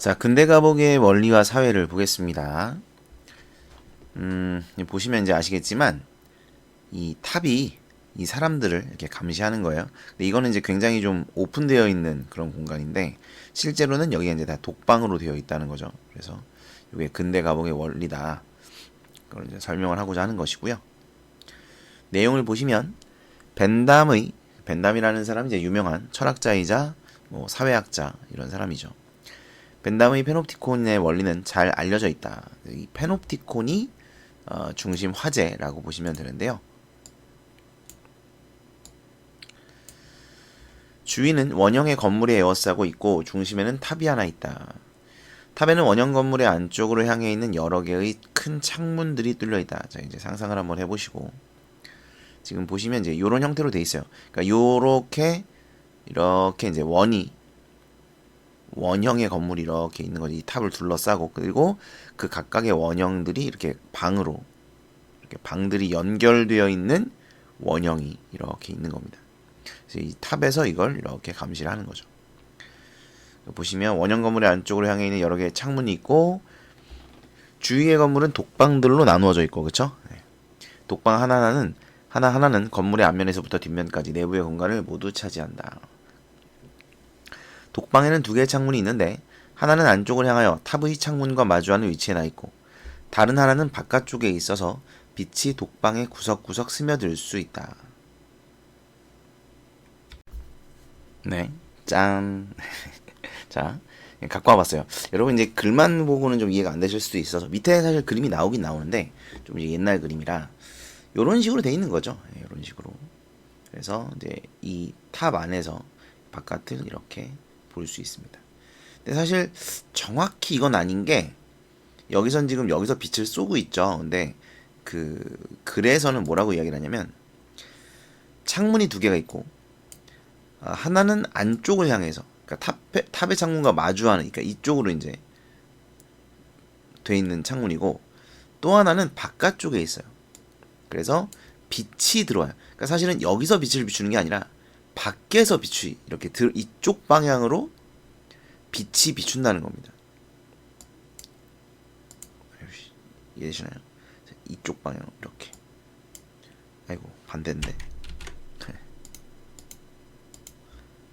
자, 근대가복의 원리와 사회를 보겠습니다. 보시면 이제 아시겠지만, 이 탑이 이 사람들을 이렇게 감시하는 거예요. 근데 이거는 이제 굉장히 좀 오픈되어 있는 그런 공간인데, 실제로는 여기가 이제 다 독방으로 되어 있다는 거죠. 그래서 이게 근대가복의 원리다. 그걸 이제 설명을 하고자 하는 것이고요. 내용을 보시면, 벤담이라는 사람이 이제 유명한 철학자이자 뭐 사회학자 이런 사람이죠. 벤담의 페놉티콘의 원리는 잘 알려져 있다. 이 페놉티콘이 중심 화제라고 보시면 되는데요. 주위는 원형의 건물에 에워싸고 있고 중심에는 탑이 하나 있다. 탑에는 원형 건물의 안쪽으로 향해 있는 여러 개의 큰 창문들이 뚫려 있다. 자, 이제 상상을 한번 해보시고 지금 보시면 이제 이런 형태로 돼 있어요. 그러니까 이렇게 이제 원형의 건물이 이렇게 있는 거지. 이 탑을 둘러싸고 그리고 그 각각의 원형들이 이렇게 방들이 연결되어 있는 원형이 이렇게 있는 겁니다. 그래서 이 탑에서 이걸 이렇게 감시를 하는 거죠. 보시면 원형 건물의 안쪽으로 향해 있는 여러 개의 창문이 있고 주위의 건물은 독방들로 나누어져 있고 그렇죠? 독방 하나하나는 건물의 앞면에서부터 뒷면까지 내부의 공간을 모두 차지한다. 독방에는 두 개의 창문이 있는데 하나는 안쪽을 향하여 탑의 창문과 마주하는 위치에 나 있고 다른 하나는 바깥쪽에 있어서 빛이 독방의 구석구석 스며들 수 있다. 네, 짠. 자, 갖고 와봤어요. 여러분 이제 글만 보고는 좀 이해가 안 되실 수도 있어서 밑에 사실 그림이 나오긴 나오는데 좀 이제 옛날 그림이라 이런 식으로 돼 있는 거죠. 이런 식으로. 그래서 이제 이 탑 안에서 바깥을 이렇게 볼 수 있습니다. 근데 사실 정확히 이건 아닌 게 여기선 지금 여기서 빛을 쏘고 있죠. 근데 그 글에서는 뭐라고 이야기를 하냐면 창문이 두 개가 있고 하나는 안쪽을 향해서 그러니까 탑의 창문과 마주하는 그러니까 이쪽으로 이제 돼 있는 창문이고 또 하나는 바깥쪽에 있어요. 그래서 빛이 들어와요. 그러니까 사실은 여기서 빛을 비추는 게 아니라 밖에서 빛이 이렇게 이쪽 방향으로 빛이 비춘다는 겁니다. 이해되시나요? 이쪽 방향 이렇게. 아이고 반대인데.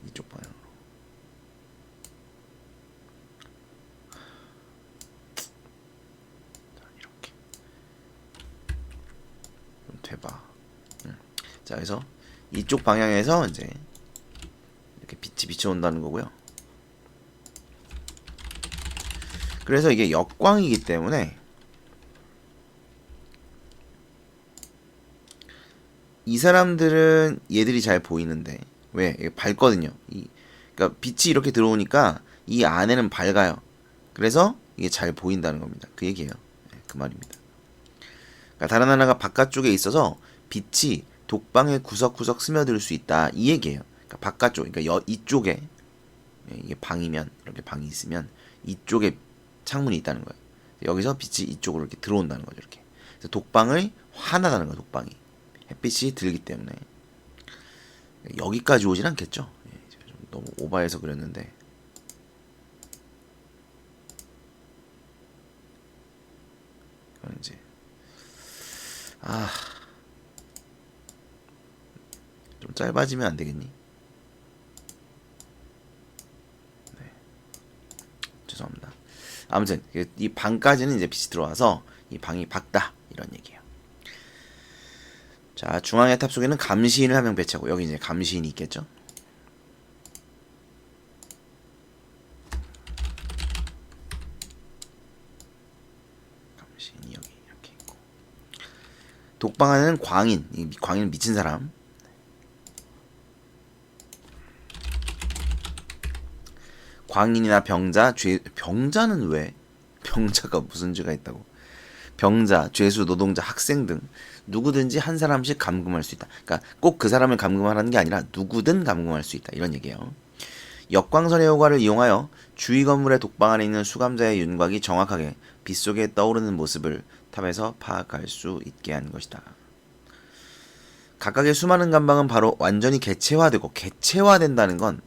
이쪽 방향으로. 이렇게. 좀 돼봐. 자, 그래서 이쪽 방향에서 이제 이렇게 빛이 비춰온다는 거고요. 그래서 이게 역광이기 때문에 이 사람들은 얘들이 잘 보이는데 왜? 이게 밝거든요. 그러니까 빛이 이렇게 들어오니까 이 안에는 밝아요. 그래서 이게 잘 보인다는 겁니다. 그 얘기예요. 그 말입니다. 그러니까 다른 하나가 바깥쪽에 있어서 빛이 독방에 구석구석 스며들 수 있다. 이 얘기예요. 그러니까 바깥쪽, 그러니까 이쪽에 이게 방이면 이렇게 방이 있으면 이쪽에 창문이 있다는 거예요. 여기서 빛이 이쪽으로 이렇게 들어온다는 거죠. 이렇게. 그래서 독방을 환하다는 거예요. 독방이 햇빛이 들기 때문에 여기까지 오진 않겠죠. 좀 너무 오버해서 그렸는데 이제 좀 짧아지면 안 되겠니? 네, 죄송합니다. 아무튼 이 방까지는 이제 빛이 들어와서 이 방이 밝다 이런 얘기예요. 자, 중앙의 탑 속에는 감시인을 한 명 배치하고 여기 이제 감시인이 있겠죠. 감시인이 여기 이렇게 있고 독방 안에는 광인 미친 사람. 광인이나 병자는 왜? 병자가 무슨 죄가 있다고? 병자, 죄수, 노동자, 학생 등 누구든지 한 사람씩 감금할 수 있다. 그러니까 꼭 그 사람을 감금하라는 게 아니라 누구든 감금할 수 있다. 이런 얘기예요. 역광선의 효과를 이용하여 주위 건물의 독방 안에 있는 수감자의 윤곽이 정확하게 빛 속에 떠오르는 모습을 탑에서 파악할 수 있게 한 것이다. 각각의 수많은 감방은 바로 완전히 개체화된다는 건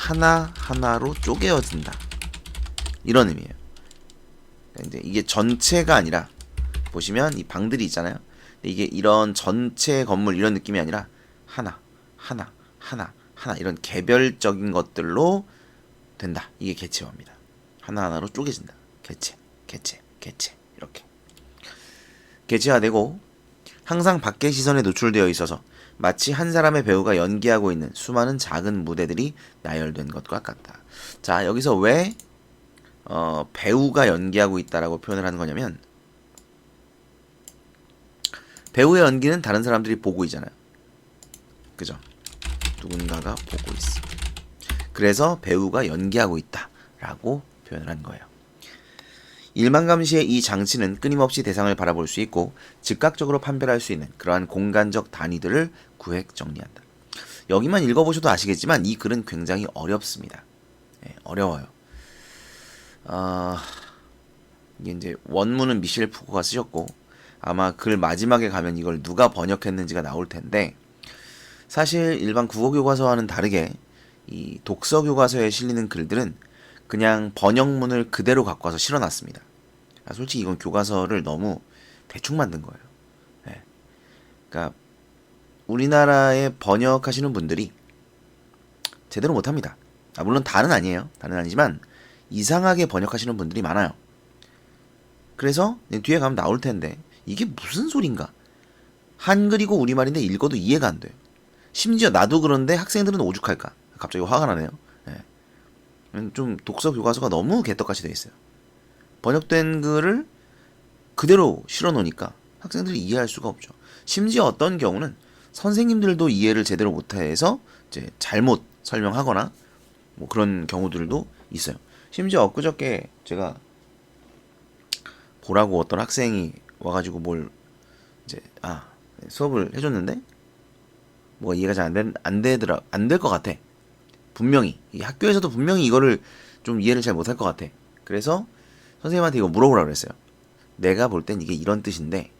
하나하나로 쪼개어진다. 이런 의미예요. 이제 이게 전체가 아니라 보시면 이 방들이 있잖아요. 이게 이런 전체 건물 이런 느낌이 아니라 하나 이런 개별적인 것들로 된다. 이게 개체화입니다. 하나하나로 쪼개진다. 개체 이렇게 개체화되고 항상 밖의 시선에 노출되어 있어서 마치 한 사람의 배우가 연기하고 있는 수많은 작은 무대들이 나열된 것과 같다. 자, 여기서 왜 배우가 연기하고 있다라고 표현을 하는 거냐면 배우의 연기는 다른 사람들이 보고 있잖아요. 그죠? 누군가가 보고 있어. 그래서 배우가 연기하고 있다라고 표현을 한 거예요. 일만감시의 이 장치는 끊임없이 대상을 바라볼 수 있고 즉각적으로 판별할 수 있는 그러한 공간적 단위들을 구획 정리한다. 여기만 읽어보셔도 아시겠지만 이 글은 굉장히 어렵습니다. 어려워요. 이게 이제 원문은 미셸 푸코가 쓰셨고 아마 글 마지막에 가면 이걸 누가 번역했는지가 나올 텐데 사실 일반 국어 교과서와는 다르게 이 독서 교과서에 실리는 글들은 그냥 번역문을 그대로 갖고 와서 실어놨습니다. 솔직히 이건 교과서를 너무 대충 만든 거예요. 그러니까 우리나라에 번역하시는 분들이 제대로 못합니다. 물론 다는 아니에요. 다는 아니지만 이상하게 번역하시는 분들이 많아요. 그래서 뒤에 가면 나올 텐데 이게 무슨 소린가? 한글이고 우리말인데 읽어도 이해가 안 돼요. 심지어 나도 그런데 학생들은 오죽할까? 갑자기 화가 나네요. 좀 독서 교과서가 너무 개떡같이 돼 있어요. 번역된 글을 그대로 실어놓으니까 학생들이 이해할 수가 없죠. 심지어 어떤 경우는 선생님들도 이해를 제대로 못해서 이제 잘못 설명하거나 뭐 그런 경우들도 있어요. 심지어 엊그저께 제가 보라고 어떤 학생이 와가지고 뭘 이제 수업을 해줬는데 뭐가 이해가 잘 안 될 것 같아. 분명히 이 학교에서도 분명히 이거를 좀 이해를 잘 못할 것 같아. 그래서 선생님한테 이거 물어보라 그랬어요. 내가 볼 땐 이게 이런 뜻인데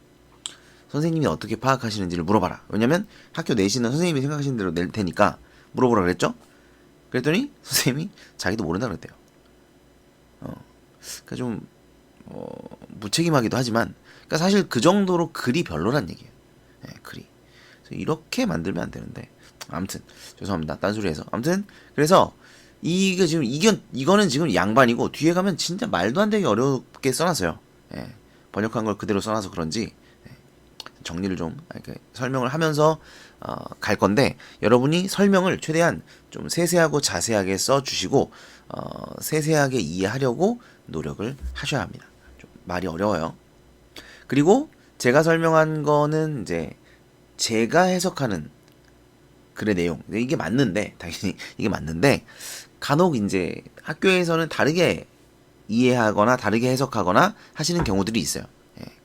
선생님이 어떻게 파악하시는지를 물어봐라. 왜냐면 학교 내신은 선생님이 생각하시는 대로 낼 테니까 물어보라 그랬죠. 그랬더니 선생님이 자기도 모른다 그랬대요. 그러니까 좀 무책임하기도 하지만 그러니까 사실 그 정도로 글이 별로란 얘기예요. 글이. 그래서 이렇게 만들면 안 되는데 아무튼 죄송합니다. 딴소리해서. 아무튼 그래서 이게 지금 이거는 지금 양반이고 뒤에 가면 진짜 말도 안 되게 어렵게 써놨어요. 번역한 걸 그대로 써놔서 그런지 정리를 좀 이렇게 설명을 하면서 갈 건데 여러분이 설명을 최대한 좀 세세하고 자세하게 써주시고 세세하게 이해하려고 노력을 하셔야 합니다. 좀 말이 어려워요. 그리고 제가 설명한 거는 이제 제가 해석하는 글의 내용 이게 맞는데 당연히 이게 맞는데 간혹 이제 학교에서는 다르게 이해하거나 다르게 해석하거나 하시는 경우들이 있어요.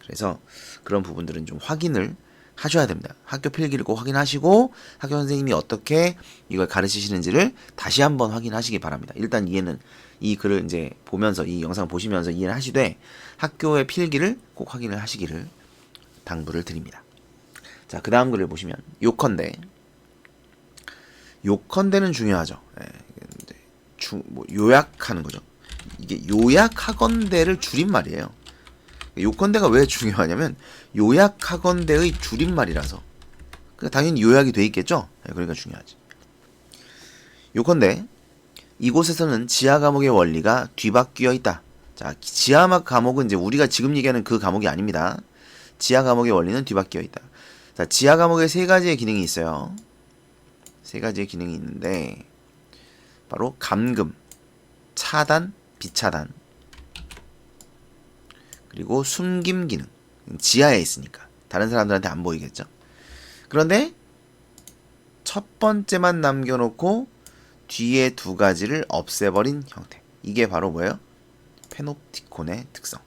그래서 그런 부분들은 좀 확인을 하셔야 됩니다. 학교 필기를 꼭 확인하시고 학교 선생님이 어떻게 이걸 가르치시는지를 다시 한번 확인하시기 바랍니다. 일단 이해는 이 글을 이제 보면서 이 영상을 보시면서 이해를 하시되 학교의 필기를 꼭 확인을 하시기를 당부를 드립니다. 자, 그 다음 글을 보시면 요컨대는 중요하죠. 요약하는 거죠. 이게 요약하건대를 줄임말이에요. 요컨대가 왜 중요하냐면 요약하건대의 줄임말이라서 당연히 요약이 돼 있겠죠. 그러니까 중요하지. 요컨대 이곳에서는 지하 감옥의 원리가 뒤바뀌어 있다. 자, 지하 감옥은 이제 우리가 지금 얘기하는 그 감옥이 아닙니다. 지하 감옥의 원리는 뒤바뀌어 있다. 자, 지하 감옥에 세 가지의 기능이 있어요. 세 가지의 기능이 있는데 바로 감금, 차단, 비차단, 그리고 숨김 기능. 지하에 있으니까 다른 사람들한테 안 보이겠죠. 그런데 첫 번째만 남겨놓고 뒤에 두 가지를 없애버린 형태. 이게 바로 뭐예요? 페놉티콘의 특성.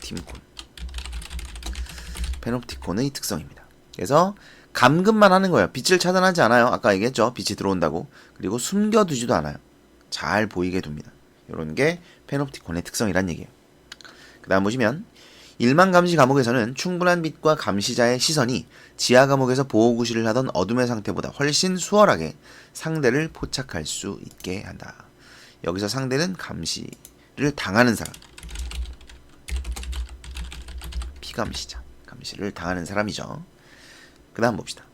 팀콘. 페놉티콘의 특성입니다. 그래서 감금만 하는 거예요. 빛을 차단하지 않아요. 아까 얘기했죠. 빛이 들어온다고. 그리고 숨겨두지도 않아요. 잘 보이게 둡니다. 이런 게 페놉티콘의 특성이란 얘기예요. 그 다음 보시면 일반 감시 감옥에서는 충분한 빛과 감시자의 시선이 지하 감옥에서 보호구실을 하던 어둠의 상태보다 훨씬 수월하게 상대를 포착할 수 있게 한다. 여기서 상대는 감시를 당하는 사람. 피감시자. 감시를 당하는 사람이죠. 그 다음 봅시다.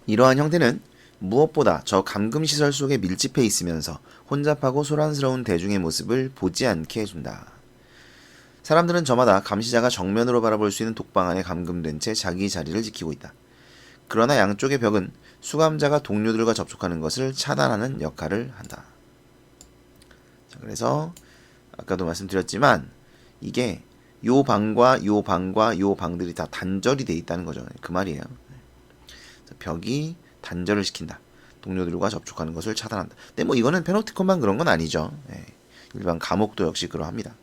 이러한 형태는 무엇보다 저 감금시설 속에 밀집해 있으면서 혼잡하고 소란스러운 대중의 모습을 보지 않게 해준다. 사람들은 저마다 감시자가 정면으로 바라볼 수 있는 독방 안에 감금된 채 자기 자리를 지키고 있다. 그러나 양쪽의 벽은 수감자가 동료들과 접촉하는 것을 차단하는 역할을 한다. 자, 그래서 아까도 말씀드렸지만 이게 요 방과 요 방과 요 방들이 다 단절이 돼 있다는 거죠. 그 말이에요. 벽이 단절을 시킨다. 동료들과 접촉하는 것을 차단한다. 근데 뭐 이거는 페노티콘만 그런 건 아니죠. 일반 감옥도 역시 그러합니다.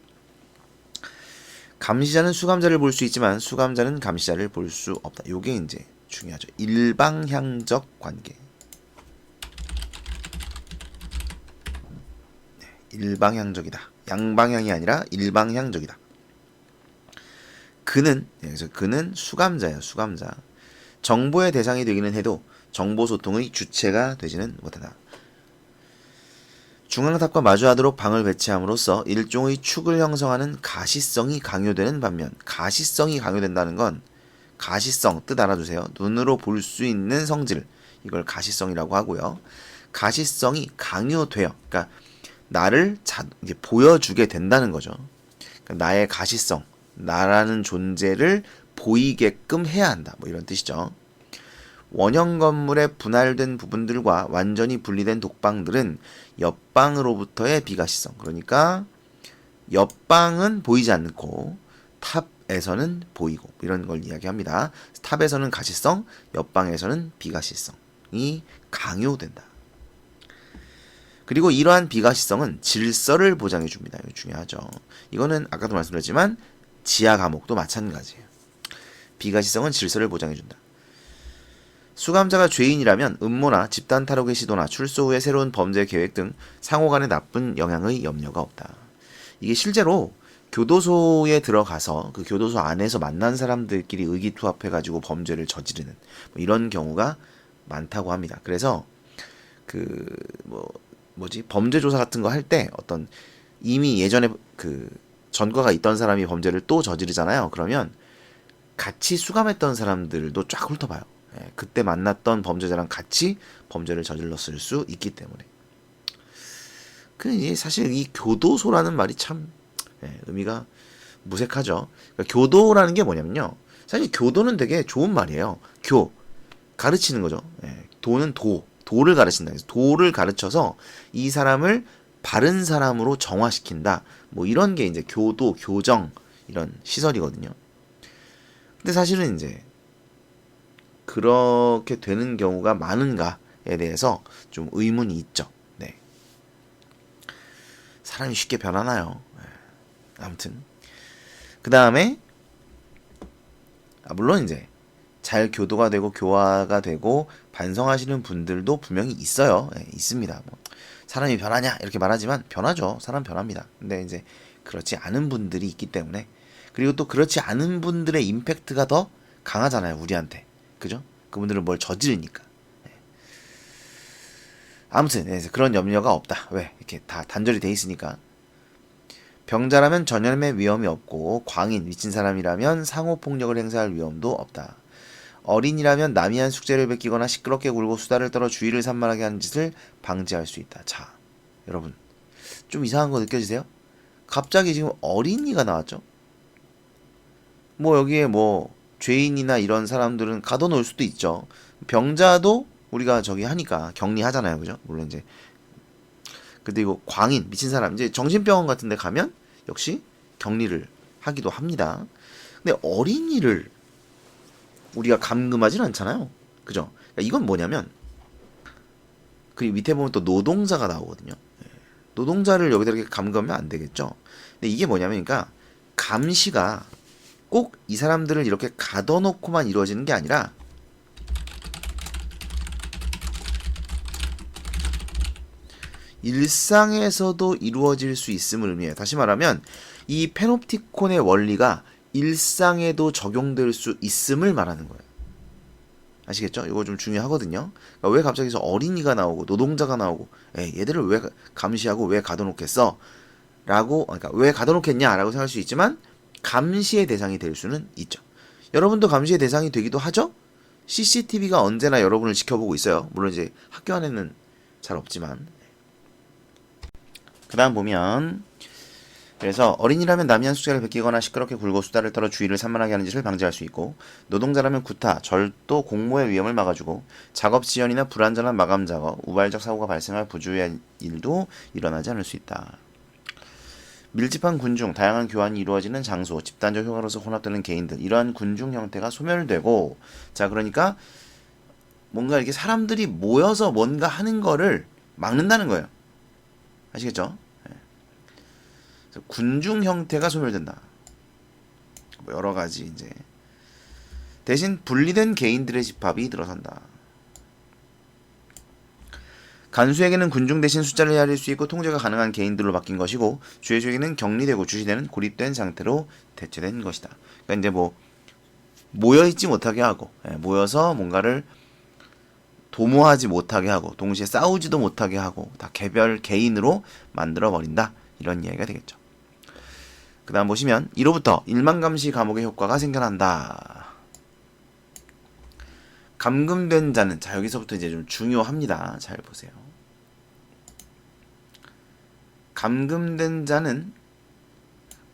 감시자는 수감자를 볼 수 있지만 수감자는 감시자를 볼 수 없다. 요게 이제 중요하죠. 일방향적 관계. 일방향적이다. 양방향이 아니라 일방향적이다. 그래서 그는 수감자예요. 수감자. 정보의 대상이 되기는 해도 정보 소통의 주체가 되지는 못한다. 중앙탑과 마주하도록 방을 배치함으로써 일종의 축을 형성하는 가시성이 강요되는 반면, 가시성이 강요된다는 건 가시성, 뜻 알아두세요. 눈으로 볼 수 있는 성질, 이걸 가시성이라고 하고요. 가시성이 강요돼요. 그러니까 나를 이제 보여주게 된다는 거죠. 그러니까 나의 가시성, 나라는 존재를 보이게끔 해야 한다. 뭐 이런 뜻이죠. 원형 건물의 분할된 부분들과 완전히 분리된 독방들은 옆방으로부터의 비가시성. 그러니까 옆방은 보이지 않고 탑에서는 보이고 이런 걸 이야기합니다. 탑에서는 가시성, 옆방에서는 비가시성이 강요된다. 그리고 이러한 비가시성은 질서를 보장해 줍니다. 이거 중요하죠. 이거는 아까도 말씀드렸지만 지하 감옥도 마찬가지예요. 비가시성은 질서를 보장해 준다. 수감자가 죄인이라면 음모나 집단 탈옥의 시도나 출소 후의 새로운 범죄 계획 등 상호간의 나쁜 영향의 염려가 없다. 이게 실제로 교도소에 들어가서 그 교도소 안에서 만난 사람들끼리 의기투합해가지고 범죄를 저지르는 뭐 이런 경우가 많다고 합니다. 그래서 범죄 조사 같은 거 할 때 어떤 이미 예전에 그 전과가 있던 사람이 범죄를 또 저지르잖아요. 그러면 같이 수감했던 사람들도 쫙 훑어봐요. 그때 만났던 범죄자랑 같이 범죄를 저질렀을 수 있기 때문에. 사실 이 교도소라는 말이 참 의미가 무색하죠. 그러니까 교도라는 게 뭐냐면요. 사실 교도는 되게 좋은 말이에요. 가르치는 거죠. 도는 도를 가르친다. 그래서 도를 가르쳐서 이 사람을 바른 사람으로 정화시킨다. 뭐 이런 게 이제 교도, 교정 이런 시설이거든요. 근데 사실은 이제 그렇게 되는 경우가 많은가에 대해서 좀 의문이 있죠. 네. 사람이 쉽게 변하나요? 아무튼 그 다음에 물론 이제 잘 교도가 되고 교화가 되고 반성하시는 분들도 분명히 있어요. 있습니다. 사람이 변하냐 이렇게 말하지만 변하죠. 사람 변합니다. 근데 이제 그렇지 않은 분들이 있기 때문에, 그리고 또 그렇지 않은 분들의 임팩트가 더 강하잖아요, 우리한테. 그죠? 그분들은 뭘 저지르니까. 아무튼 그런 염려가 없다. 왜? 이렇게 다 단절이 돼 있으니까. 병자라면 전염의 위험이 없고 광인, 미친 사람이라면 상호폭력을 행사할 위험도 없다. 어린이라면 남이 한 숙제를 베끼거나 시끄럽게 굴고 수다를 떨어 주의를 산만하게 하는 짓을 방지할 수 있다. 자, 여러분 좀 이상한 거 느껴지세요? 갑자기 지금 어린이가 나왔죠? 뭐 여기에 뭐 죄인이나 이런 사람들은 가둬놓을 수도 있죠. 병자도 우리가 저기 하니까 격리하잖아요, 그죠? 물론 이제 근데 이거 광인, 미친 사람, 이제 정신병원 같은 데 가면 역시 격리를 하기도 합니다. 근데 어린이를 우리가 감금하진 않잖아요, 그죠? 그러니까 이건 뭐냐면, 그 밑에 보면 또 노동자가 나오거든요. 노동자를 여기다 이렇게 감금하면 안 되겠죠. 근데 이게 뭐냐면, 그러니까 감시가 꼭 이 사람들을 이렇게 가둬놓고만 이루어지는 게 아니라 일상에서도 이루어질 수 있음을 의미해요. 다시 말하면 이 페놉티콘의 원리가 일상에도 적용될 수 있음을 말하는 거예요. 아시겠죠? 이거 좀 중요하거든요. 그러니까 왜 갑자기 어린이가 나오고 노동자가 나오고 얘들을 왜 감시하고 왜 가둬놓겠어? 라고 그러니까 왜 가둬놓겠냐라고 생각할 수 있지만 감시의 대상이 될 수는 있죠. 여러분도 감시의 대상이 되기도 하죠? CCTV가 언제나 여러분을 지켜보고 있어요. 물론 이제 학교 안에는 잘 없지만. 그 다음 보면 그래서 어린이라면 남이 한 숙제를 베끼거나 시끄럽게 굴고 수다를 떨어 주위를 산만하게 하는 짓을 방지할 수 있고, 노동자라면 구타, 절도, 공모의 위험을 막아주고, 작업 지연이나 불안전한 마감 작업, 우발적 사고가 발생할 부주의한 일도 일어나지 않을 수 있다. 밀집한 군중, 다양한 교환이 이루어지는 장소, 집단적 효과로서 혼합되는 개인들, 이러한 군중 형태가 소멸되고, 자 그러니까 뭔가 이렇게 사람들이 모여서 뭔가 하는 거를 막는다는 거예요. 아시겠죠? 군중 형태가 소멸된다. 뭐 여러 가지 이제 대신 분리된 개인들의 집합이 들어선다. 간수에게는 군중 대신 숫자를 헤아릴 수 있고 통제가 가능한 개인들로 바뀐 것이고, 주의수에게는 격리되고 주시되는 고립된 상태로 대체된 것이다. 그러니까 이제 뭐 모여 있지 못하게 하고, 모여서 뭔가를 도모하지 못하게 하고, 동시에 싸우지도 못하게 하고, 다 개별 개인으로 만들어 버린다. 이런 이야기가 되겠죠. 그 다음 보시면 이로부터 일망감시 감옥의 효과가 생겨난다. 감금된 자는, 자 여기서부터 이제 좀 중요합니다. 잘 보세요. 감금된 자는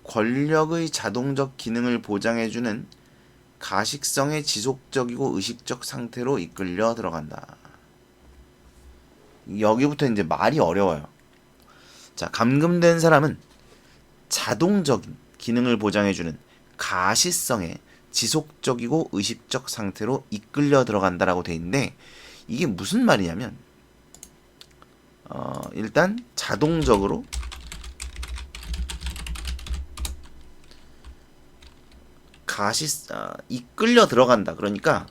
권력의 자동적 기능을 보장해주는 가식성의 지속적이고 의식적 상태로 이끌려 들어간다. 여기부터 이제 말이 어려워요. 자, 감금된 사람은 자동적인 기능을 보장해주는 가시성의 지속적이고 의식적 상태로 이끌려 들어간다라고 돼 있는데, 이게 무슨 말이냐면 일단 자동적으로 이끌려 들어간다. 그러니까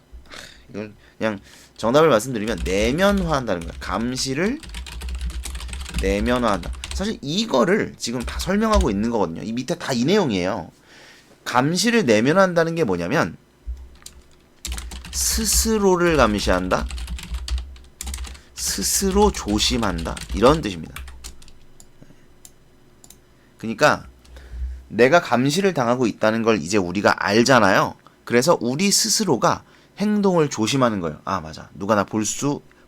이건 그냥 정답을 말씀드리면 내면화한다는 거예요. 감시를 내면화한다. 사실 이거를 지금 다 설명하고 있는 거거든요. 이 밑에 다 이 내용이에요. 감시를 내면화한다는 게 뭐냐면 스스로를 감시한다, 스스로 조심한다, 이런 뜻입니다. 그러니까 내가 감시를 당하고 있다는 걸 이제 우리가 알잖아요. 그래서 우리 스스로가 행동을 조심하는 거예요. 아 맞아, 누가 나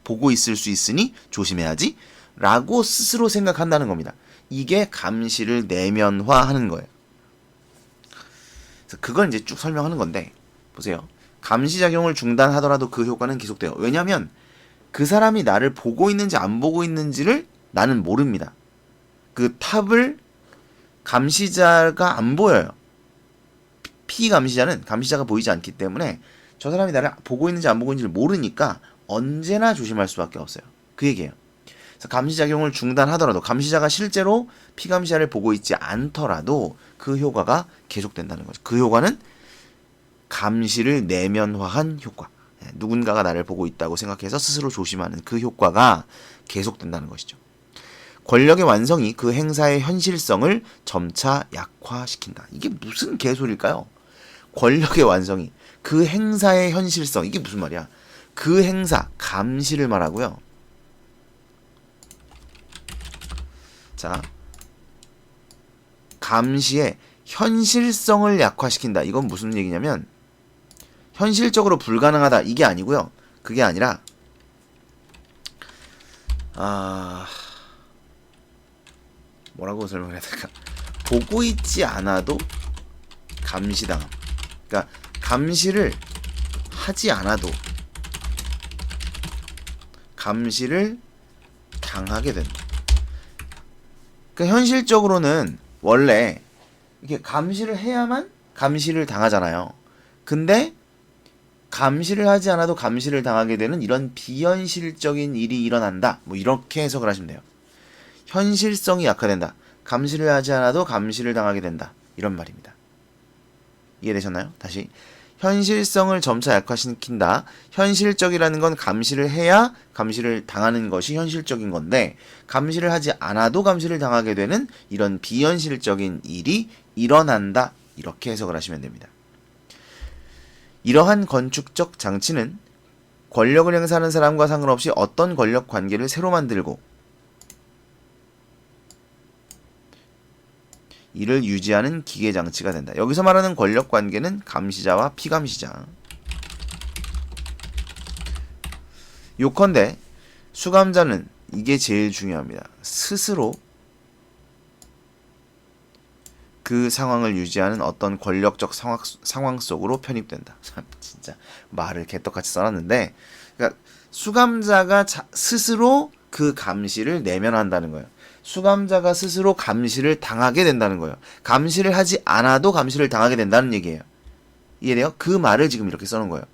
보고 있을 수 있으니 조심해야지 라고 스스로 생각한다는 겁니다. 이게 감시를 내면화하는 거예요. 그래서 그걸 이제 쭉 설명하는 건데, 보세요. 감시작용을 중단하더라도 그 효과는 계속돼요. 왜냐면 그 사람이 나를 보고 있는지 안 보고 있는지를 나는 모릅니다. 그 탑을 감시자가 안 보여요. 피감시자는 감시자가 보이지 않기 때문에 저 사람이 나를 보고 있는지 안 보고 있는지를 모르니까 언제나 조심할 수밖에 없어요. 그 얘기예요. 그래서 감시작용을 중단하더라도, 감시자가 실제로 피감시자를 보고 있지 않더라도 그 효과가 계속된다는 거죠. 그 효과는 감시를 내면화한 효과. 누군가가 나를 보고 있다고 생각해서 스스로 조심하는 그 효과가 계속된다는 것이죠. 권력의 완성이 그 행사의 현실성을 점차 약화시킨다. 이게 무슨 개소리일까요? 권력의 완성이 그 행사의 현실성, 이게 무슨 말이야? 그 행사, 감시를 말하고요. 자, 감시의 현실성을 약화시킨다. 이건 무슨 얘기냐면 현실적으로 불가능하다, 이게 아니고요. 그게 아니라 뭐라고 설명해야 될까? 보고 있지 않아도 감시당함. 그러니까 감시를 하지 않아도 감시를 당하게 된다. 그러니까 현실적으로는 원래 이렇게 감시를 해야만 감시를 당하잖아요. 근데 감시를 하지 않아도 감시를 당하게 되는 이런 비현실적인 일이 일어난다. 뭐 이렇게 해석을 하시면 돼요. 현실성이 약화된다. 감시를 하지 않아도 감시를 당하게 된다. 이런 말입니다. 이해되셨나요? 다시. 현실성을 점차 약화시킨다. 현실적이라는 건 감시를 해야 감시를 당하는 것이 현실적인 건데 감시를 하지 않아도 감시를 당하게 되는 이런 비현실적인 일이 일어난다. 이렇게 해석을 하시면 됩니다. 이러한 건축적 장치는 권력을 행사하는 사람과 상관없이 어떤 권력 관계를 새로 만들고 이를 유지하는 기계 장치가 된다. 여기서 말하는 권력 관계는 감시자와 피감시자. 요컨대 수감자는 이게 제일 중요합니다. 스스로 그 상황을 유지하는 어떤 권력적 상황 속으로 편입된다. 진짜 말을 개떡같이 써놨는데, 그러니까 수감자가 스스로 그 감시를 내면한다는 거예요. 수감자가 스스로 감시를 당하게 된다는 거예요. 감시를 하지 않아도 감시를 당하게 된다는 얘기예요. 이해돼요? 그 말을 지금 이렇게 써놓은 거예요.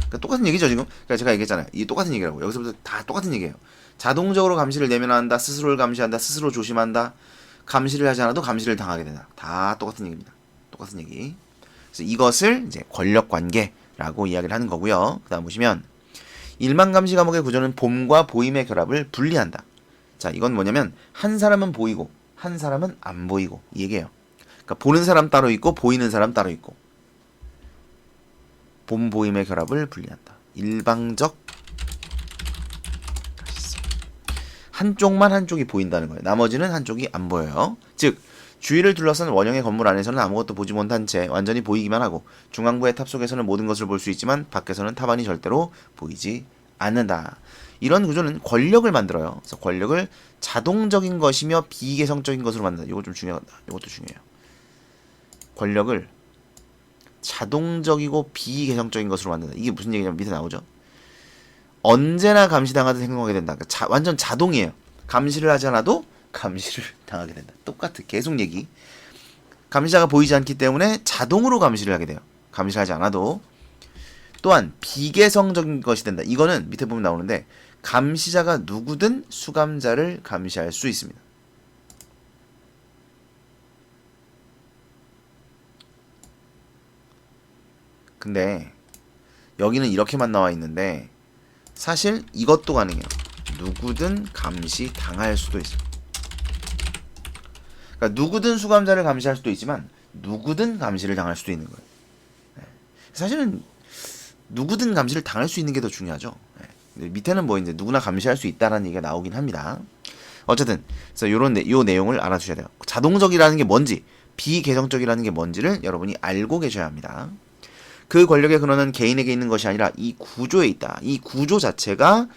그러니까 똑같은 얘기죠 지금. 그러니까 제가 얘기했잖아요. 이게 똑같은 얘기라고. 여기서부터 다 똑같은 얘기예요. 자동적으로 감시를 내면한다. 스스로를 감시한다. 스스로 조심한다. 감시를 하지 않아도 감시를 당하게 된다. 다 똑같은 얘기입니다. 똑같은 얘기. 그래서 이것을 이제 권력관계라고 이야기를 하는 거고요. 그 다음 보시면 일망감시 과목의 구조는 봄과 보임의 결합을 분리한다. 자, 이건 뭐냐면 한 사람은 보이고 한 사람은 안 보이고 이 얘기예요. 그러니까 보는 사람 따로 있고 보이는 사람 따로 있고 봄, 보임의 결합을 분리한다. 일방적 한쪽만 한쪽이 보인다는 거예요. 나머지는 한쪽이 안 보여요. 즉 주위를 둘러싼 원형의 건물 안에서는 아무것도 보지 못한 채 완전히 보이기만 하고 중앙부의 탑 속에서는 모든 것을 볼 수 있지만 밖에서는 탑안이 절대로 보이지 않는다. 이런 구조는 권력을 만들어요. 그래서 권력을 자동적인 것이며 비개성적인 것으로 만든다. 이거 좀 중요하다. 이것도 중요해요. 권력을 자동적이고 비개성적인 것으로 만든다. 이게 무슨 얘기냐면 밑에 나오죠. 언제나 감시당하듯 행동하게 된다. 그러니까 완전 자동이에요. 감시를 하지 않아도 감시를 당하게 된다. 똑같아. 계속 얘기. 감시자가 보이지 않기 때문에 자동으로 감시를 하게 돼요. 감시를 하지 않아도. 또한 비개성적인 것이 된다. 이거는 밑에 보면 나오는데 감시자가 누구든 수감자를 감시할 수 있습니다. 근데 여기는 이렇게만 나와 있는데 사실 이것도 가능해요. 누구든 감시 당할 수도 있어요. 그러니까 누구든 수감자를 감시할 수도 있지만 누구든 감시를 당할 수도 있는 거예요. 네. 사실은 누구든 감시를 당할 수 있는 게 더 중요하죠. 네. 밑에는 뭐 이제 누구나 감시할 수 있다라는 얘기가 나오긴 합니다. 어쨌든 그래서 요 내용을 알아두셔야 돼요. 자동적이라는 게 뭔지, 비개성적이라는 게 뭔지를 여러분이 알고 계셔야 합니다. 그 권력의 근원은 개인에게 있는 것이 아니라 이 구조에 있다. 이 구조 자체가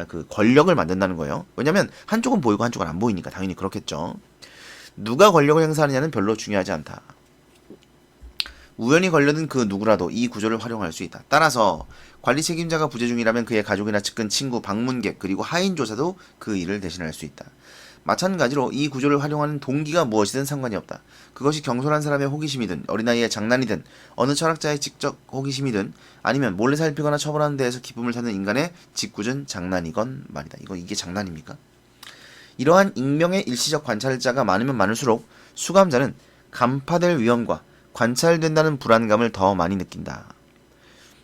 그 권력을 만든다는 거예요. 왜냐면 한쪽은 보이고 한쪽은 안 보이니까 당연히 그렇겠죠. 누가 권력을 행사하느냐는 별로 중요하지 않다. 우연히 걸려든 그 누구라도 이 구조를 활용할 수 있다. 따라서 관리 책임자가 부재 중이라면 그의 가족이나 측근, 친구, 방문객, 그리고 하인조사도 그 일을 대신할 수 있다. 마찬가지로 이 구조를 활용하는 동기가 무엇이든 상관이 없다. 그것이 경솔한 사람의 호기심이든 어린아이의 장난이든 어느 철학자의 직접 호기심이든 아니면 몰래 살피거나 처벌하는 데에서 기쁨을 찾는 인간의 짓궂은 장난이건 말이다. 이게 장난입니까? 이러한 익명의 일시적 관찰자가 많으면 많을수록 수감자는 간파될 위험과 관찰된다는 불안감을 더 많이 느낀다.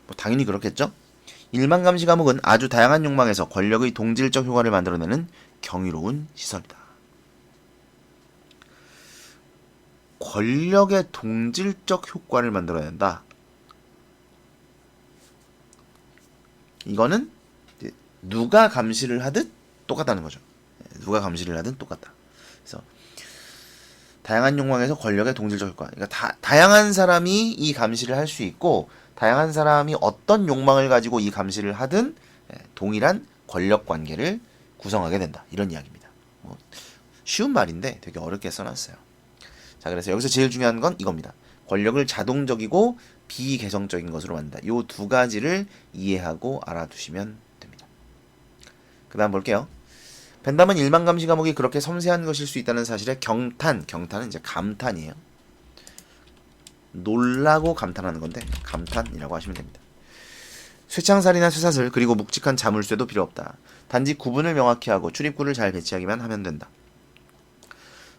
뭐 당연히 그렇겠죠? 일망감시 과목은 아주 다양한 욕망에서 권력의 동질적 효과를 만들어내는 경이로운 시설이다. 권력의 동질적 효과를 만들어낸다. 이거는 누가 감시를 하듯 똑같다는 거죠. 누가 감시를 하든 똑같다. 그래서 다양한 욕망에서 권력의 동질적 효과. 그러니까 다양한 사람이 이 감시를 할 수 있고 다양한 사람이 어떤 욕망을 가지고 이 감시를 하든 동일한 권력 관계를 구성하게 된다. 이런 이야기입니다. 뭐 쉬운 말인데 되게 어렵게 써놨어요. 자, 그래서 여기서 제일 중요한 건 이겁니다. 권력을 자동적이고 비개성적인 것으로 만든다. 이 두 가지를 이해하고 알아두시면 됩니다. 그 다음 볼게요. 벤담은 일망감시 과목이 그렇게 섬세한 것일 수 있다는 사실에 경탄은 이제 감탄이에요. 놀라고 감탄하는 건데 감탄이라고 하시면 됩니다. 쇠창살이나 쇠사슬 그리고 묵직한 자물쇠도 필요 없다. 단지 구분을 명확히 하고 출입구를 잘 배치하기만 하면 된다.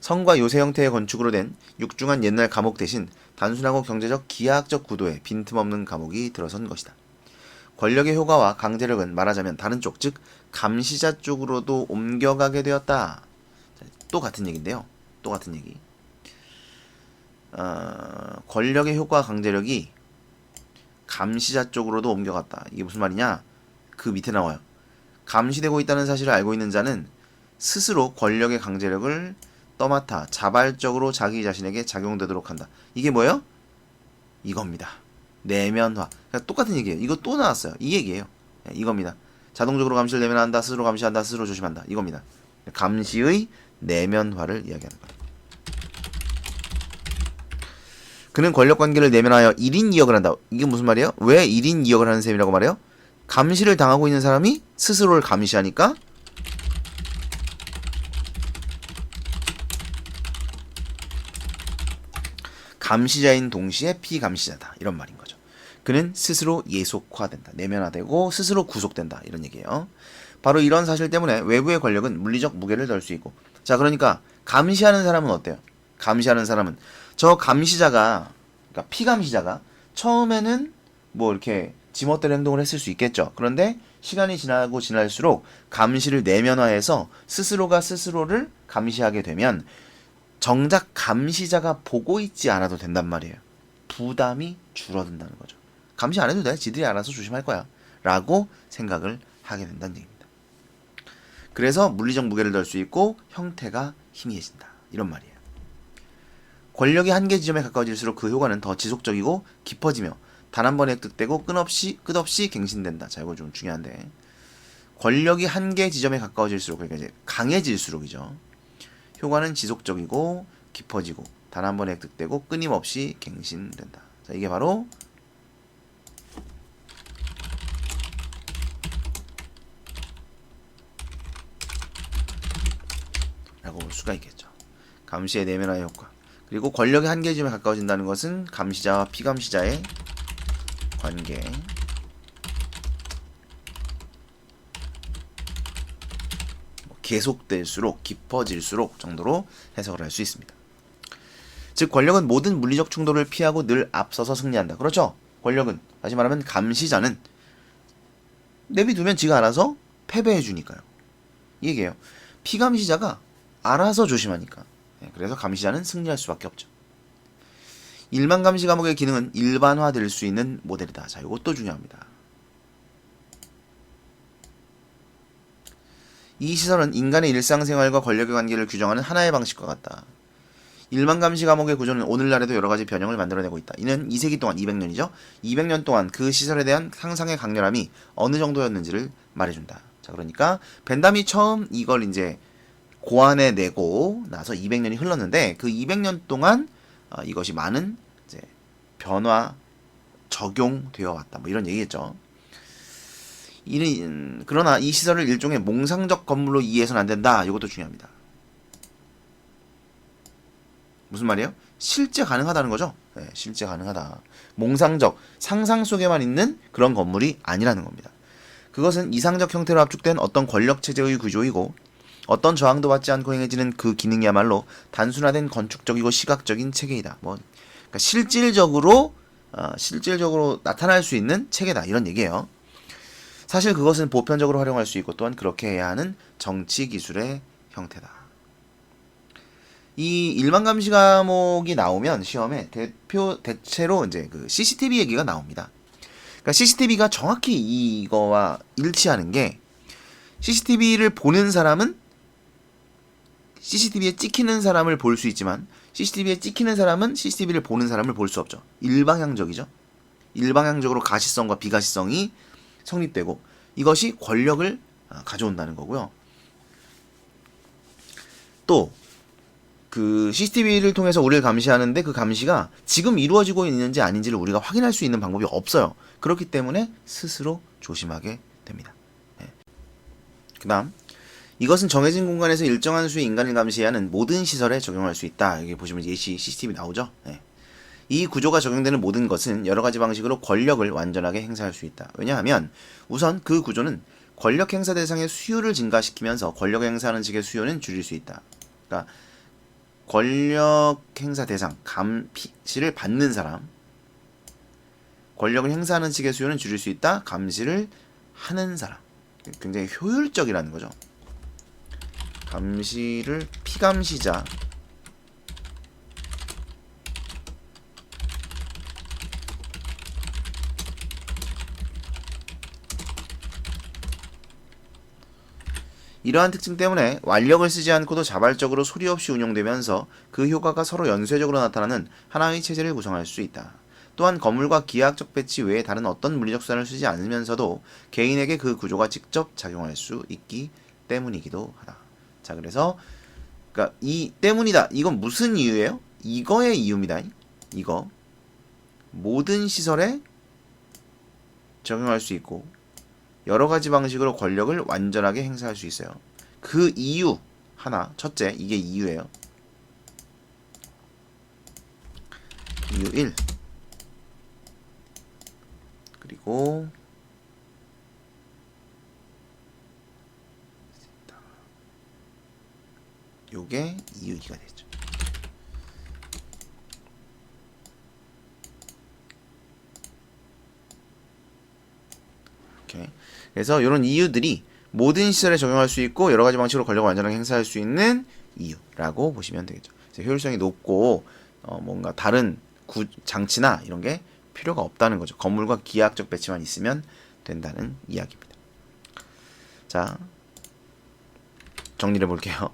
성과 요새 형태의 건축으로 된 육중한 옛날 감옥 대신 단순하고 경제적 기하학적 구도에 빈틈없는 감옥이 들어선 것이다. 권력의 효과와 강제력은 말하자면 다른 쪽, 즉 감시자 쪽으로도 옮겨가게 되었다. 또 같은 얘기인데요. 또 같은 얘기. 권력의 효과와 강제력이 감시자 쪽으로도 옮겨갔다. 이게 무슨 말이냐? 그 밑에 나와요. 감시되고 있다는 사실을 알고 있는 자는 스스로 권력의 강제력을 떠맡아 자발적으로 자기 자신에게 작용되도록 한다. 이게 뭐예요? 이겁니다. 내면화. 그러니까 똑같은 얘기예요. 이거 또 나왔어요. 이 얘기예요. 이겁니다. 자동적으로 감시를 내면한다. 스스로 감시한다. 스스로 조심한다. 이겁니다. 감시의 내면화를 이야기하는 거예요. 그는 권력관계를 내면하여 1인 2역을 한다. 이게 무슨 말이에요? 왜 1인 2역을 하는 셈이라고 말해요? 감시를 당하고 있는 사람이 스스로를 감시하니까 감시자인 동시에 피감시자다. 이런 말인 거죠. 그는 스스로 예속화된다. 내면화되고 스스로 구속된다. 이런 얘기예요. 바로 이런 사실 때문에 외부의 권력은 물리적 무게를 덜 수 있고, 자, 그러니까 감시하는 사람은 어때요? 감시하는 사람은 저 감시자가, 그러니까 피감시자가 처음에는 뭐 이렇게 지멋대로 행동을 했을 수 있겠죠. 그런데 시간이 지나고 지날수록 감시를 내면화해서 스스로가 스스로를 감시하게 되면 정작 감시자가 보고 있지 않아도 된단 말이에요. 부담이 줄어든다는 거죠. 감시 안 해도 돼. 지들이 알아서 조심할 거야. 라고 생각을 하게 된다는 얘기입니다. 그래서 물리적 무게를 덜 수 있고 형태가 희미해진다. 이런 말이에요. 권력이 한계 지점에 가까워질수록 그 효과는 더 지속적이고 깊어지며 단 한 번에 획득되고 끝없이 갱신된다. 자, 이거 좀 중요한데. 권력이 한계 지점에 가까워질수록, 그러니까 이제 강해질수록이죠. 효과는 지속적이고 깊어지고 단 한 번에 획득되고 끊임없이 갱신된다. 자, 이게 바로 라고 볼 수가 있겠죠. 감시의 내면화의 효과. 그리고 권력의 한계 지점에 가까워진다는 것은 감시자와 피감시자의 관계. 계속될수록 깊어질수록 정도로 해석을 할 수 있습니다. 즉 권력은 모든 물리적 충돌을 피하고 늘 앞서서 승리한다. 그렇죠? 권력은, 다시 말하면 감시자는 내비두면 지가 알아서 패배해 주니까요. 이 얘기예요. 피감시자가 알아서 조심하니까. 그래서 감시자는 승리할 수밖에 없죠. 일반 감시 과목의 기능은 일반화될 수 있는 모델이다. 자, 이것도 중요합니다. 이 시설은 인간의 일상생활과 권력의 관계를 규정하는 하나의 방식과 같다. 일반 감시 과목의 구조는 오늘날에도 여러가지 변형을 만들어내고 있다. 이는 2세기 동안, 200년이죠. 200년 동안 그 시설에 대한 상상의 강렬함이 어느 정도였는지를 말해준다. 자, 그러니까 벤담이 처음 이걸 이제 고안해내고 나서 200년이 흘렀는데 그 200년 동안 이것이 많은 이제 변화, 적용되어 왔다. 뭐 이런 얘기겠죠. 그러나 이 시설을 일종의 몽상적 건물로 이해해서는 안 된다. 이것도 중요합니다. 무슨 말이에요? 실제 가능하다는 거죠. 네, 실제 가능하다. 몽상적, 상상 속에만 있는 그런 건물이 아니라는 겁니다. 그것은 이상적 형태로 압축된 어떤 권력체제의 구조이고 어떤 저항도 받지 않고 행해지는 그 기능이야말로 단순화된 건축적이고 시각적인 체계이다. 그러니까 실질적으로 나타날 수 있는 체계다. 이런 얘기예요. 사실 그것은 보편적으로 활용할 수 있고 또한 그렇게 해야 하는 정치 기술의 형태다. 이 일반 감시 과목이 나오면 시험에 대체로 이제 그 CCTV 얘기가 나옵니다. 그러니까 CCTV가 정확히 이거와 일치하는 게 CCTV를 보는 사람은 CCTV에 찍히는 사람을 볼 수 있지만 CCTV에 찍히는 사람은 CCTV를 보는 사람을 볼 수 없죠. 일방향적이죠. 일방향적으로 가시성과 비가시성이 성립되고 이것이 권력을 가져온다는 거고요. 또 그 CCTV를 통해서 우리를 감시하는데 그 감시가 지금 이루어지고 있는지 아닌지를 우리가 확인할 수 있는 방법이 없어요. 그렇기 때문에 스스로 조심하게 됩니다. 네. 그 다음 이것은 정해진 공간에서 일정한 수의 인간을 감시해야 하는 모든 시설에 적용할 수 있다. 여기 보시면 예시 CCTV 나오죠. 네. 이 구조가 적용되는 모든 것은 여러가지 방식으로 권력을 완전하게 행사할 수 있다. 왜냐하면 우선 그 구조는 권력 행사 대상의 수요를 증가시키면서 권력 행사하는 측의 수요는 줄일 수 있다. 그러니까 권력 행사 대상, 감시를 받는 사람, 권력을 행사하는 측의 수요는 줄일 수 있다. 감시를 하는 사람. 굉장히 효율적이라는 거죠. 감시를 피감시자, 이러한 특징 때문에 완력을 쓰지 않고도 자발적으로 소리 없이 운용되면서 그 효과가 서로 연쇄적으로 나타나는 하나의 체제를 구성할 수 있다. 또한 건물과 기하학적 배치 외에 다른 어떤 물리적 수단을 쓰지 않으면서도 개인에게 그 구조가 직접 작용할 수 있기 때문이기도 하다. 자, 그래서 그러니까 이 때문이다. 이건 무슨 이유예요? 이거의 이유입니다. 이거 모든 시설에 적용할 수 있고 여러 가지 방식으로 권력을 완전하게 행사할 수 있어요. 그 이유 하나, 첫째, 이게 이유예요. 이유 1. 그리고 요게 이유 2가 되죠. 오케이. 그래서 이런 이유들이 모든 시설에 적용할 수 있고 여러 가지 방식으로 권력을 완전하게 행사할 수 있는 이유라고 보시면 되겠죠. 효율성이 높고 뭔가 다른 장치나 이런 게 필요가 없다는 거죠. 건물과 기하학적 배치만 있으면 된다는 이야기입니다. 자, 정리를 해볼게요.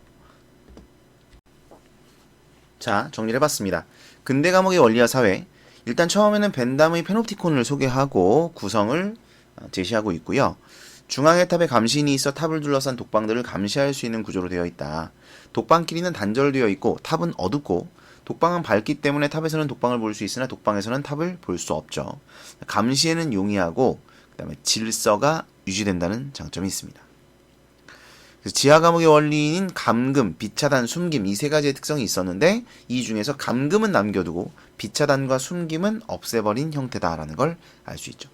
자, 정리를 해봤습니다. 근대 과목의 원리와 사회. 일단 처음에는 벤담의 페놉티콘을 소개하고 구성을 제시하고 있고요. 중앙에 탑에 감시인이 있어 탑을 둘러싼 독방들을 감시할 수 있는 구조로 되어 있다. 독방끼리는 단절되어 있고 탑은 어둡고 독방은 밝기 때문에 탑에서는 독방을 볼 수 있으나 독방에서는 탑을 볼 수 없죠. 감시에는 용이하고 그 다음에 질서가 유지된다는 장점이 있습니다. 그래서 지하 감옥의 원리인 감금, 비차단, 숨김 이 세 가지의 특성이 있었는데 이 중에서 감금은 남겨두고 비차단과 숨김은 없애버린 형태다라는 걸 알 수 있죠.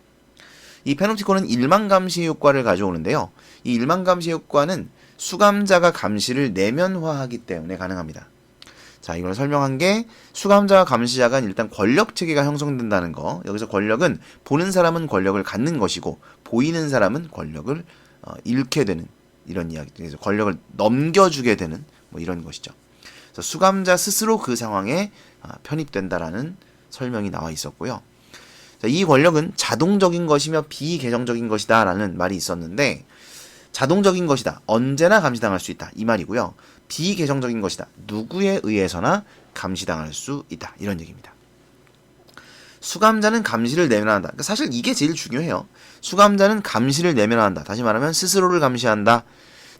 이 페놉티콘은 일망 감시 효과를 가져오는데요. 이 일망 감시 효과는 수감자가 감시를 내면화하기 때문에 가능합니다. 자, 이걸 설명한 게 수감자와 감시자 간 일단 권력 체계가 형성된다는 거. 여기서 권력은 보는 사람은 권력을 갖는 것이고 보이는 사람은 권력을 잃게 되는 이런 이야기. 그래서 권력을 넘겨주게 되는 뭐 이런 것이죠. 그래서 수감자 스스로 그 상황에 편입된다라는 설명이 나와 있었고요. 자, 이 권력은 자동적인 것이며 비계정적인 것이다 라는 말이 있었는데 자동적인 것이다. 언제나 감시당할 수 있다. 이 말이고요. 비계정적인 것이다. 누구에 의해서나 감시당할 수 있다. 이런 얘기입니다. 수감자는 감시를 내면한다. 그러니까 사실 이게 제일 중요해요. 수감자는 감시를 내면한다. 다시 말하면 스스로를 감시한다.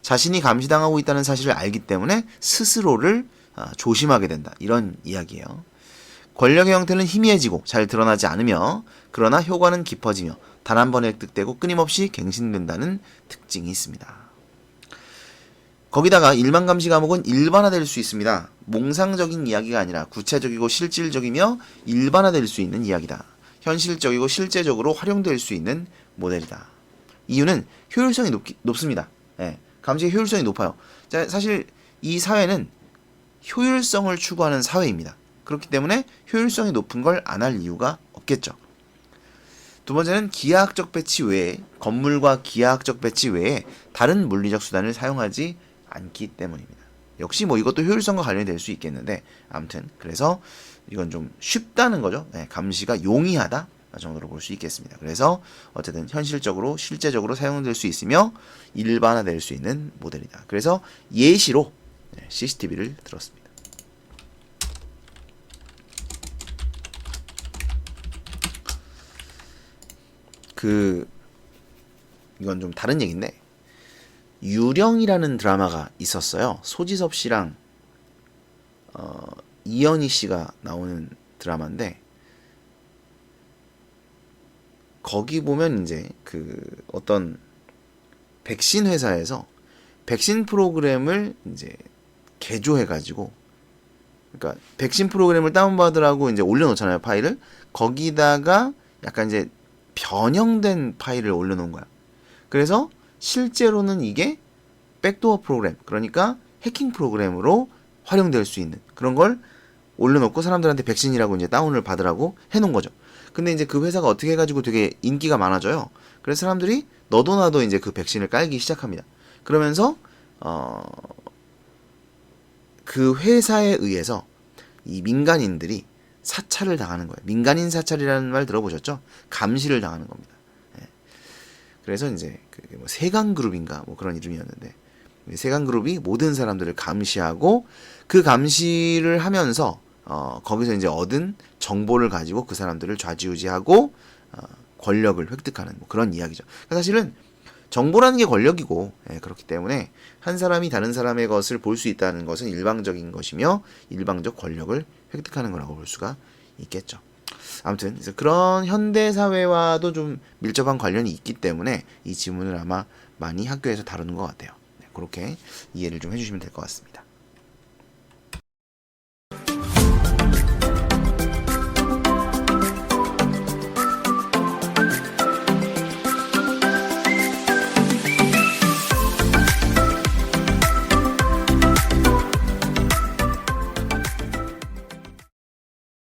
자신이 감시당하고 있다는 사실을 알기 때문에 스스로를 조심하게 된다. 이런 이야기예요. 권력의 형태는 희미해지고 잘 드러나지 않으며 그러나 효과는 깊어지며 단 한 번에 획득되고 끊임없이 갱신된다는 특징이 있습니다. 거기다가 일망 감시 과목은 일반화될 수 있습니다. 몽상적인 이야기가 아니라 구체적이고 실질적이며 일반화될 수 있는 이야기다. 현실적이고 실제적으로 활용될 수 있는 모델이다. 이유는 효율성이 높습니다. 예, 감시의 효율성이 높아요. 자, 사실 이 사회는 효율성을 추구하는 사회입니다. 그렇기 때문에 효율성이 높은 걸 안 할 이유가 없겠죠. 두 번째는 기하학적 배치 외에 건물과 기하학적 배치 외에 다른 물리적 수단을 사용하지 않기 때문입니다. 역시 뭐 이것도 효율성과 관련이 될 수 있겠는데 아무튼 그래서 이건 좀 쉽다는 거죠. 네, 감시가 용이하다 정도로 볼 수 있겠습니다. 그래서 어쨌든 현실적으로 실제적으로 사용될 수 있으며 일반화될 수 있는 모델이다. 그래서 예시로 CCTV를 들었습니다. 이건 좀 다른 얘기인데 유령이라는 드라마가 있었어요. 소지섭 씨랑 이연희 씨가 나오는 드라마인데 거기 보면 이제 어떤 백신 회사에서 백신 프로그램을 이제 개조해가지고 그러니까 백신 프로그램을 다운받으라고 이제 올려놓잖아요, 파일을. 거기다가 약간 이제 변형된 파일을 올려놓은 거야. 그래서 실제로는 이게 백도어 프로그램, 그러니까 해킹 프로그램으로 활용될 수 있는 그런 걸 올려놓고 사람들한테 백신이라고 이제 다운을 받으라고 해놓은 거죠. 근데 이제 그 회사가 어떻게 해가지고 되게 인기가 많아져요. 그래서 사람들이 너도 나도 이제 그 백신을 깔기 시작합니다. 그러면서 그 회사에 의해서 이 민간인들이 사찰을 당하는 거예요. 민간인 사찰이라는 말 들어보셨죠? 감시를 당하는 겁니다. 예. 그래서 이제 뭐 세강그룹인가 뭐 그런 이름이었는데 세강그룹이 모든 사람들을 감시하고 그 감시를 하면서 거기서 이제 얻은 정보를 가지고 그 사람들을 좌지우지하고 권력을 획득하는 뭐 그런 이야기죠. 그러니까 사실은 정보라는 게 권력이고 그렇기 때문에 한 사람이 다른 사람의 것을 볼 수 있다는 것은 일방적인 것이며 일방적 권력을 획득하는 거라고 볼 수가 있겠죠. 아무튼 그런 현대 사회와도 좀 밀접한 관련이 있기 때문에 이 지문을 아마 많이 학교에서 다루는 것 같아요. 그렇게 이해를 좀 해주시면 될 것 같습니다.